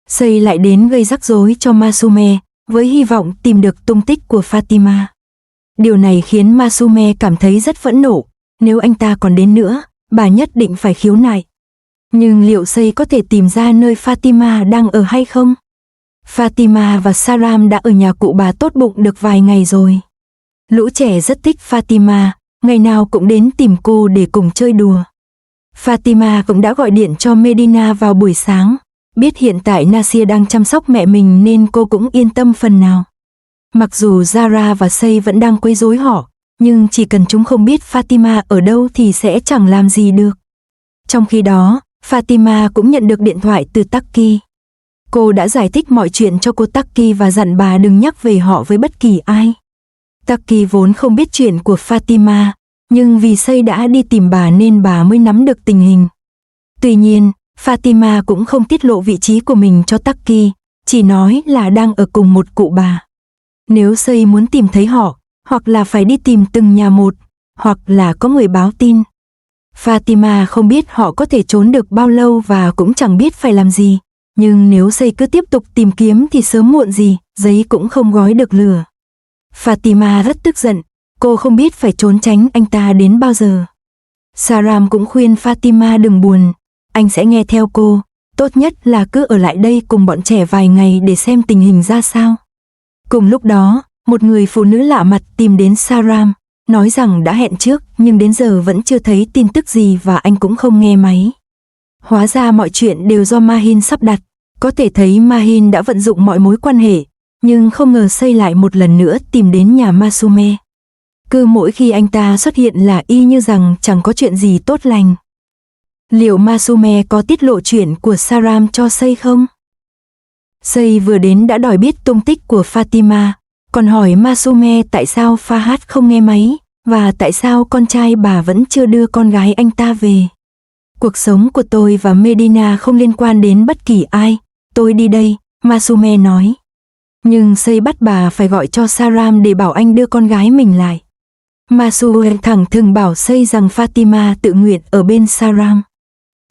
Say lại đến gây rắc rối cho Masume, với hy vọng tìm được tung tích của Fatima. Điều này khiến Masume cảm thấy rất phẫn nộ, nếu anh ta còn đến nữa, bà nhất định phải khiếu nại. Nhưng liệu Say có thể tìm ra nơi Fatima đang ở hay không? Fatima và Saram đã ở nhà cụ bà tốt bụng được vài ngày rồi. Lũ trẻ rất thích Fatima, ngày nào cũng đến tìm cô để cùng chơi đùa. Fatima cũng đã gọi điện cho Medina vào buổi sáng, biết hiện tại Nasir đang chăm sóc mẹ mình nên cô cũng yên tâm phần nào. Mặc dù Zara và Say vẫn đang quấy rối họ, nhưng chỉ cần chúng không biết Fatima ở đâu thì sẽ chẳng làm gì được. Trong khi đó, Fatima cũng nhận được điện thoại từ Taki. Cô đã giải thích mọi chuyện cho cô Taki và dặn bà đừng nhắc về họ với bất kỳ ai. Taki vốn không biết chuyện của Fatima, nhưng vì Say đã đi tìm bà nên bà mới nắm được tình hình. Tuy nhiên, Fatima cũng không tiết lộ vị trí của mình cho Taki, chỉ nói là đang ở cùng một cụ bà. Nếu Say muốn tìm thấy họ, hoặc là phải đi tìm từng nhà một, hoặc là có người báo tin. Fatima không biết họ có thể trốn được bao lâu và cũng chẳng biết phải làm gì. Nhưng nếu Say cứ tiếp tục tìm kiếm thì sớm muộn gì, giấy cũng không gói được lửa. Fatima rất tức giận, cô không biết phải trốn tránh anh ta đến bao giờ. Saram cũng khuyên Fatima đừng buồn, anh sẽ nghe theo cô, tốt nhất là cứ ở lại đây cùng bọn trẻ vài ngày để xem tình hình ra sao. Cùng lúc đó, một người phụ nữ lạ mặt tìm đến Saram, nói rằng đã hẹn trước nhưng đến giờ vẫn chưa thấy tin tức gì và anh cũng không nghe máy. Hóa ra mọi chuyện đều do Mahin sắp đặt, có thể thấy Mahin đã vận dụng mọi mối quan hệ, nhưng không ngờ Say lại một lần nữa tìm đến nhà Masume. Cứ mỗi khi anh ta xuất hiện là y như rằng chẳng có chuyện gì tốt lành. Liệu Masume có tiết lộ chuyện của Saram cho Say không? Say vừa đến đã đòi biết tung tích của Fatima, còn hỏi Masume tại sao Fahad không nghe máy, và tại sao con trai bà vẫn chưa đưa con gái anh ta về. Cuộc sống của tôi và Medina không liên quan đến bất kỳ ai, tôi đi đây, Masume nói. Nhưng Say bắt bà phải gọi cho Saram để bảo anh đưa con gái mình lại. Masume thẳng thừng bảo Say rằng Fatima tự nguyện ở bên Saram.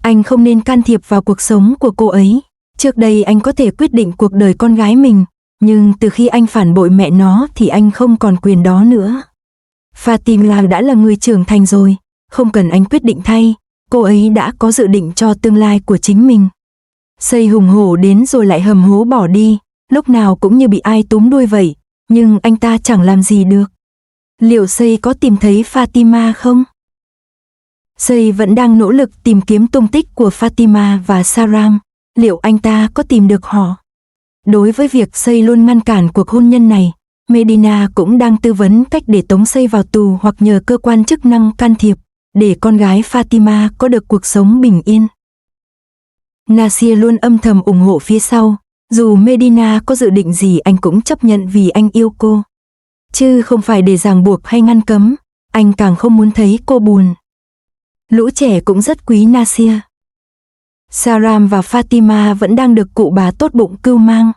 Anh không nên can thiệp vào cuộc sống của cô ấy. Trước đây anh có thể quyết định cuộc đời con gái mình, nhưng từ khi anh phản bội mẹ nó thì anh không còn quyền đó nữa. Fatima đã là người trưởng thành rồi, không cần anh quyết định thay, cô ấy đã có dự định cho tương lai của chính mình. Say hùng hổ đến rồi lại hầm hố bỏ đi, lúc nào cũng như bị ai túm đuôi vậy, nhưng anh ta chẳng làm gì được. Liệu Say có tìm thấy Fatima không? Say vẫn đang nỗ lực tìm kiếm tung tích của Fatima và Saram, liệu anh ta có tìm được họ? Đối với việc Say luôn ngăn cản cuộc hôn nhân này, Medina cũng đang tư vấn cách để tống Say vào tù hoặc nhờ cơ quan chức năng can thiệp, để con gái Fatima có được cuộc sống bình yên. Nasir luôn âm thầm ủng hộ phía sau, dù Medina có dự định gì anh cũng chấp nhận vì anh yêu cô. Chứ không phải để ràng buộc hay ngăn cấm, anh càng không muốn thấy cô buồn. Lũ trẻ cũng rất quý Nasir. Saram và Fatima vẫn đang được cụ bà tốt bụng cưu mang,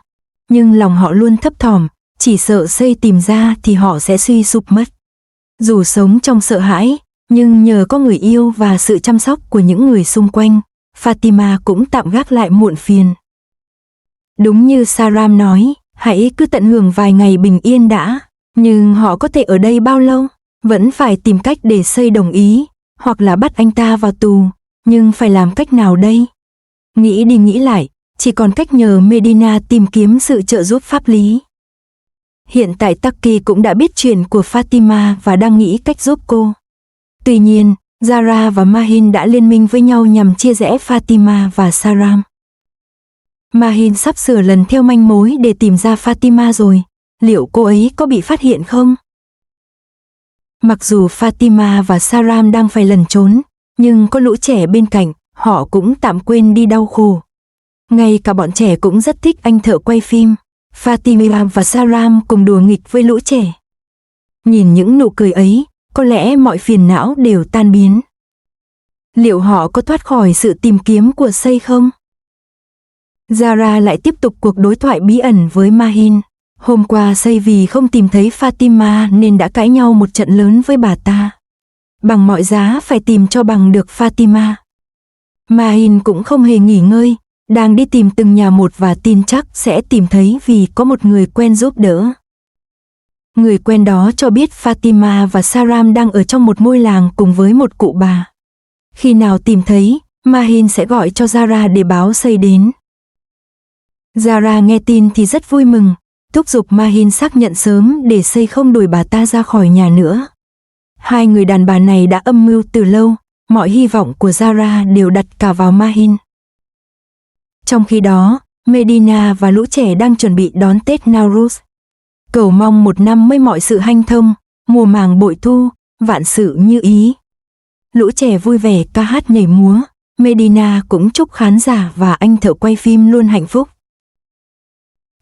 nhưng lòng họ luôn thấp thỏm, chỉ sợ Say tìm ra thì họ sẽ suy sụp mất. Dù sống trong sợ hãi, nhưng nhờ có người yêu và sự chăm sóc của những người xung quanh, Fatima cũng tạm gác lại muộn phiền. Đúng như Saram nói, hãy cứ tận hưởng vài ngày bình yên đã, nhưng họ có thể ở đây bao lâu? Vẫn phải tìm cách để Say đồng ý, hoặc là bắt anh ta vào tù, nhưng phải làm cách nào đây? Nghĩ đi nghĩ lại, chỉ còn cách nhờ Medina tìm kiếm sự trợ giúp pháp lý. Hiện tại Taki cũng đã biết chuyện của Fatima và đang nghĩ cách giúp cô. Tuy nhiên, Zara và Mahin đã liên minh với nhau nhằm chia rẽ Fatima và Saram. Mahin sắp sửa lần theo manh mối để tìm ra Fatima rồi, liệu cô ấy có bị phát hiện không? Mặc dù Fatima và Saram đang phải lẩn trốn, nhưng có lũ trẻ bên cạnh, họ cũng tạm quên đi đau khổ. Ngay cả bọn trẻ cũng rất thích anh thợ quay phim. Fatima và Saram cùng đùa nghịch với lũ trẻ. Nhìn những nụ cười ấy, có lẽ mọi phiền não đều tan biến. Liệu họ có thoát khỏi sự tìm kiếm của Say không? Zara lại tiếp tục cuộc đối thoại bí ẩn với Mahin. Hôm qua Say vì không tìm thấy Fatima nên đã cãi nhau một trận lớn với bà ta. Bằng mọi giá phải tìm cho bằng được Fatima. Mahin cũng không hề nghỉ ngơi, đang đi tìm từng nhà một và tin chắc sẽ tìm thấy vì có một người quen giúp đỡ. Người quen đó cho biết Fatima và Saram đang ở trong một ngôi làng cùng với một cụ bà. Khi nào tìm thấy, Mahin sẽ gọi cho Zara để báo Say đến. Zara nghe tin thì rất vui mừng, thúc giục Mahin xác nhận sớm để Say không đuổi bà ta ra khỏi nhà nữa. Hai người đàn bà này đã âm mưu từ lâu, mọi hy vọng của Zara đều đặt cả vào Mahin. Trong khi đó, Medina và lũ trẻ đang chuẩn bị đón Tết Nowruz. Cầu mong một năm mới mọi sự hanh thông, mùa màng bội thu, vạn sự như ý. Lũ trẻ vui vẻ ca hát nhảy múa, Medina cũng chúc khán giả và anh thợ quay phim luôn hạnh phúc.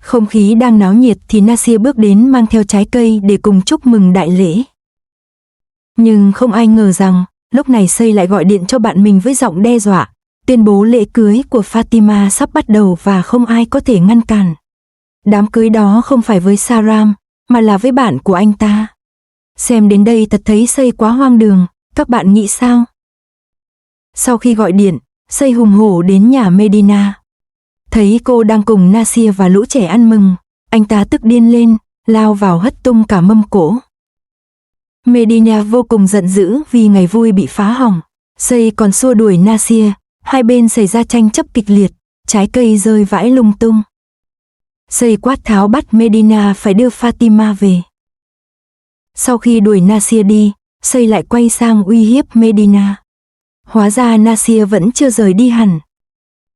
Không khí đang náo nhiệt thì Nasir bước đến mang theo trái cây để cùng chúc mừng đại lễ. Nhưng không ai ngờ rằng, lúc này Say lại gọi điện cho bạn mình với giọng đe dọa, tuyên bố lễ cưới của Fatima sắp bắt đầu và không ai có thể ngăn cản. Đám cưới đó không phải với Saram, mà là với bạn của anh ta. Xem đến đây thật thấy Say quá hoang đường, các bạn nghĩ sao? Sau khi gọi điện, Say hùng hổ đến nhà Medina. Thấy cô đang cùng Nasir và lũ trẻ ăn mừng, anh ta tức điên lên, lao vào hất tung cả mâm cỗ. Medina vô cùng giận dữ vì ngày vui bị phá hỏng. Say còn xua đuổi Nasir, hai bên xảy ra tranh chấp kịch liệt, trái cây rơi vãi lung tung. Say quát tháo bắt Medina phải đưa Fatima về. Sau khi đuổi Nasir đi, Say lại quay sang uy hiếp Medina. Hóa ra Nasir vẫn chưa rời đi hẳn.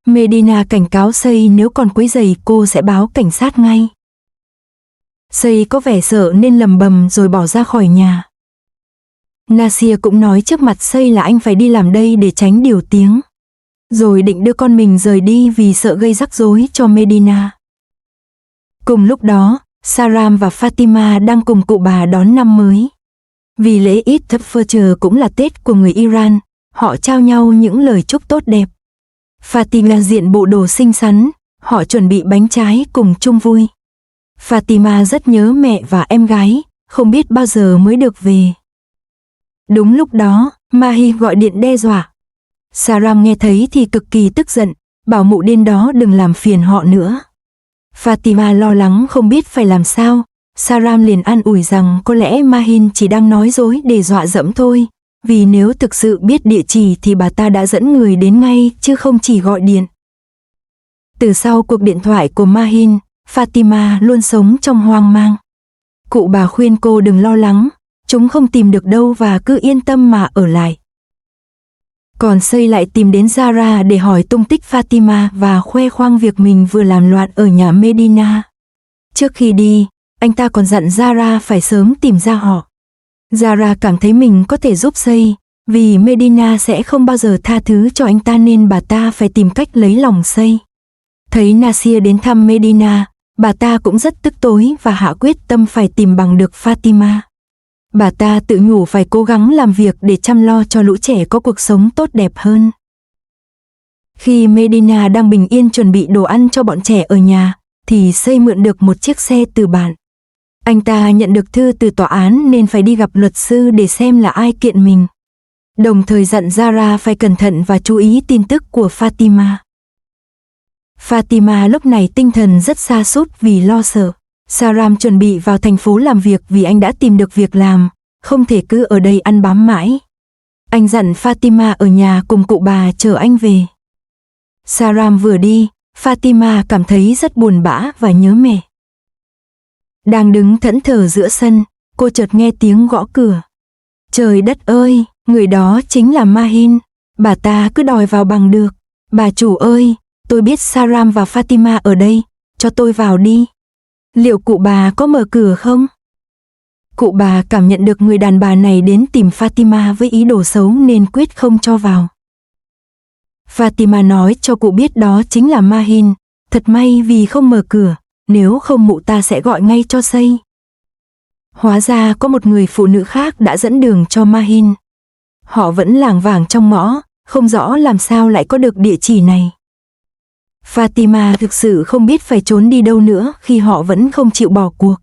Medina cảnh cáo Say nếu còn quấy rầy cô sẽ báo cảnh sát ngay. Say có vẻ sợ nên lầm bầm rồi bỏ ra khỏi nhà. Nasir cũng nói trước mặt Say là anh phải đi làm đây để tránh điều tiếng. Rồi định đưa con mình rời đi vì sợ gây rắc rối cho Medina. Cùng lúc đó, Saram và Fatima đang cùng cụ bà đón năm mới. Vì lễ Eid al-Fitr cũng là Tết của người Iran, họ trao nhau những lời chúc tốt đẹp. Fatima diện bộ đồ xinh xắn, họ chuẩn bị bánh trái cùng chung vui. Fatima rất nhớ mẹ và em gái, không biết bao giờ mới được về. Đúng lúc đó, Mahi gọi điện đe dọa. Saram nghe thấy thì cực kỳ tức giận, bảo mụ điên đó đừng làm phiền họ nữa. Fatima lo lắng không biết phải làm sao, Saram liền an ủi rằng có lẽ Mahin chỉ đang nói dối để dọa dẫm thôi, vì nếu thực sự biết địa chỉ thì bà ta đã dẫn người đến ngay chứ không chỉ gọi điện. Từ sau cuộc điện thoại của Mahin, Fatima luôn sống trong hoang mang. Cụ bà khuyên cô đừng lo lắng, chúng không tìm được đâu và cứ yên tâm mà ở lại. Còn Say lại tìm đến Zara để hỏi tung tích Fatima và khoe khoang việc mình vừa làm loạn ở nhà Medina. Trước khi đi, anh ta còn dặn Zara phải sớm tìm ra họ. Zara cảm thấy mình có thể giúp Say, vì Medina sẽ không bao giờ tha thứ cho anh ta nên bà ta phải tìm cách lấy lòng Say. Thấy Nasir đến thăm Medina, bà ta cũng rất tức tối và hạ quyết tâm phải tìm bằng được Fatima. Bà ta tự nhủ phải cố gắng làm việc để chăm lo cho lũ trẻ có cuộc sống tốt đẹp hơn. Khi Medina đang bình yên chuẩn bị đồ ăn cho bọn trẻ ở nhà, thì Say mượn được một chiếc xe từ bạn. Anh ta nhận được thư từ tòa án nên phải đi gặp luật sư để xem là ai kiện mình. Đồng thời dặn Zara phải cẩn thận và chú ý tin tức của Fatima. Fatima lúc này tinh thần rất sa sút vì lo sợ. Saram chuẩn bị vào thành phố làm việc vì anh đã tìm được việc làm, không thể cứ ở đây ăn bám mãi. Anh dặn Fatima ở nhà cùng cụ bà chờ anh về. Saram vừa đi, Fatima cảm thấy rất buồn bã và nhớ mẹ. Đang đứng thẫn thờ giữa sân, cô chợt nghe tiếng gõ cửa. Trời đất ơi, người đó chính là Mahin. Bà ta cứ đòi vào bằng được. Bà chủ ơi, tôi biết Saram và Fatima ở đây, cho tôi vào đi. Liệu cụ bà có mở cửa không? Cụ bà cảm nhận được người đàn bà này đến tìm Fatima với ý đồ xấu nên quyết không cho vào. Fatima nói cho cụ biết đó chính là Mahin. Thật may vì không mở cửa, nếu không mụ ta sẽ gọi ngay cho Say. Hóa ra có một người phụ nữ khác đã dẫn đường cho Mahin. Họ vẫn lảng vảng trong ngõ, không rõ làm sao lại có được địa chỉ này. Fatima thực sự không biết phải trốn đi đâu nữa khi họ vẫn không chịu bỏ cuộc.